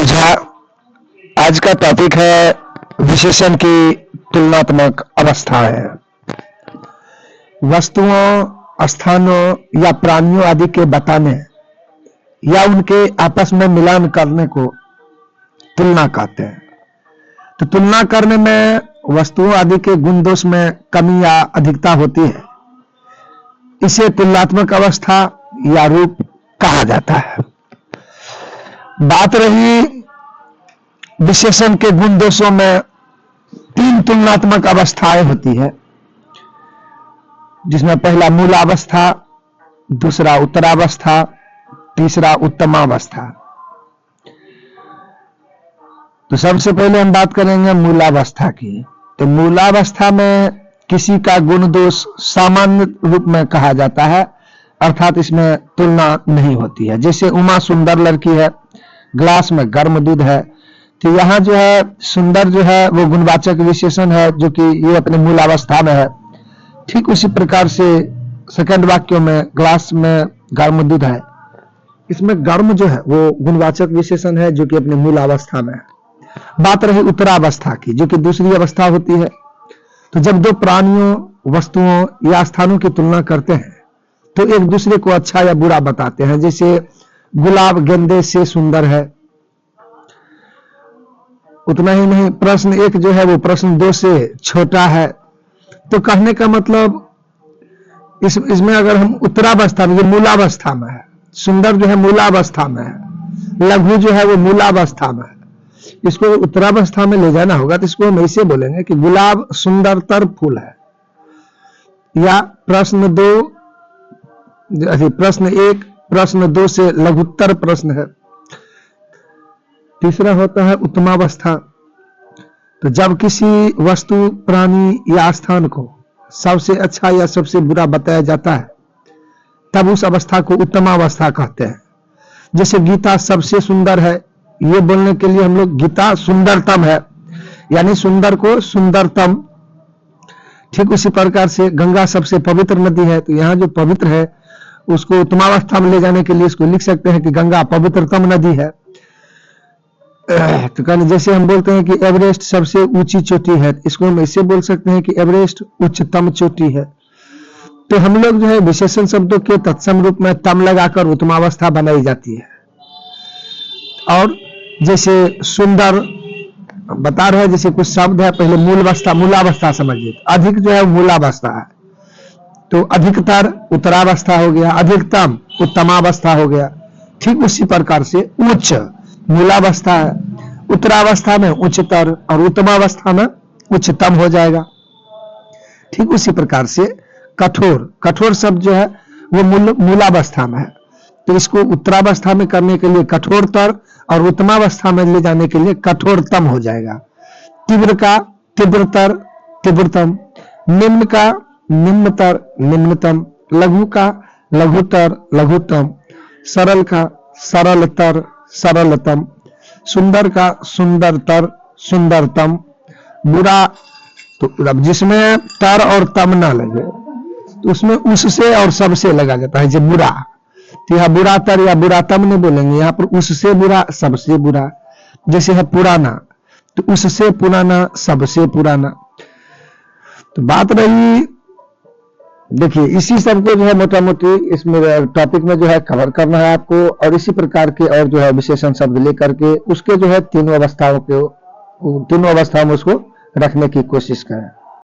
सुझा। आज का टॉपिक है विशेषण की तुलनात्मक अवस्थाएं। वस्तुओं, स्थानों या प्राणियों आदि के बताने या उनके आपस में मिलान करने को तुलना कहते हैं। तो तुलना करने में वस्तुओं आदि के गुण दोष में कमी या अधिकता होती है, इसे तुलनात्मक अवस्था या रूप कहा जाता है। बात रही विशेषण के गुण दोषों में, तीन तुलनात्मक अवस्थाएं होती है, जिसमें पहला मूलावस्था, दूसरा उत्तरावस्था, तीसरा उत्तमावस्था। तो सबसे पहले हम बात करेंगे मूलावस्था की। तो मूलावस्था में किसी का गुण दोष सामान्य रूप में कहा जाता है, अर्थात इसमें तुलना नहीं होती है। जैसे उमा सुंदर लड़की है, ग्लास में गर्म दूध है, तो यहां जो है सुंदर जो है वो गुणवाचक विशेषण है, जो कि ये अपने मूलावस्था में है। ठीक उसी प्रकार से सेकंड वाक्यों में ग्लास में गर्म दूध है, इसमें गर्म जो है वो गुणवाचक विशेषण है, जो कि अपने मूलावस्था में है। बात रही उत्तरावस्था की, जो कि दूसरी अवस्था होती है। तो जब दो प्राणियों, वस्तुओं या स्थानों की तुलना करते हैं तो एक दूसरे को अच्छा या बुरा बताते हैं। जैसे गुलाब गेंदे से सुंदर है, उतना ही नहीं, प्रश्न एक जो है वो प्रश्न दो से छोटा है। तो कहने का मतलब इसमें अगर हम उत्तरावस्था में, ये मूलावस्था में है, सुंदर जो है मूलावस्था में है, लघु जो है वो मूलावस्था में है, इसको उत्तरावस्था में ले जाना होगा। तो इसको हम ऐसे बोलेंगे कि गुलाब सुंदरतर फूल है। या प्रश्न एक प्रश्न दो से लघुत्तर प्रश्न है। तीसरा होता है उत्तमावस्था। तो जब किसी वस्तु, प्राणी या स्थान को सबसे अच्छा या सबसे बुरा बताया जाता है, तब उस अवस्था को उत्तमावस्था कहते हैं। जैसे गीता सबसे सुंदर है, ये बोलने के लिए हम लोग गीता सुंदरतम है, यानी सुंदर को सुंदरतम। ठीक उसी प्रकार से गंगा सबसे पवित्र नदी है, तो यहां जो पवित्र है उसको उत्तमावस्था में ले जाने के लिए इसको लिख सकते हैं कि गंगा पवित्रतम नदी है। तो कहने जैसे हम बोलते हैं कि एवरेस्ट सबसे ऊंची चोटी है, इसको हम ऐसे बोल सकते हैं कि एवरेस्ट उच्चतम चोटी है। तो हम लोग जो है विशेषण शब्दों के तत्सम रूप में तम लगाकर उत्तमावस्था बनाई जाती है। और जैसे सुंदर बता रहे हैं, जैसे कुछ शब्द है, पहले मूलावस्था समझिए। अधिक जो है मूलावस्था है, तो अधिकतर उत्तरावस्था हो गया, अधिकतम उत्तमावस्था हो गया। ठीक उसी प्रकार से उच्च मूलावस्था है, उत्तरावस्था में उच्चतर और उत्तमावस्था में उच्चतम हो जाएगा। ठीक उसी प्रकार से कठोर शब्द जो है वो मूलावस्था में है, तो इसको उत्तरावस्था में करने के लिए कठोरतर और उत्तमावस्था में ले जाने के लिए कठोरतम हो जाएगा। तीव्र का तीव्रतर, तीव्रतम। निम्न का निम्नतर, निम्नतम। लघु का लघुतर, लघुतम। सरल का सरलतर, सरलतम। सुंदर का सुंदरतर, सुंदरतम। बुरा, तो जिसमें तर और तम ना लगे तो उसमें उससे और सबसे लगा जाता है। जब बुरा, तो यह बुरातर या बुरातम नहीं बोलेंगे, यहां पर उससे बुरा, सबसे बुरा। जैसे है पुराना, तो उससे पुराना, सबसे पुराना। तो बात रही, देखिए इसी सब को जो है मोटा मोटी इसमें टॉपिक में जो है कवर करना है आपको, और इसी प्रकार के और जो है विशेषण शब्द लेकर के उसके जो है तीनों अवस्थाओं में उसको रखने की कोशिश करें।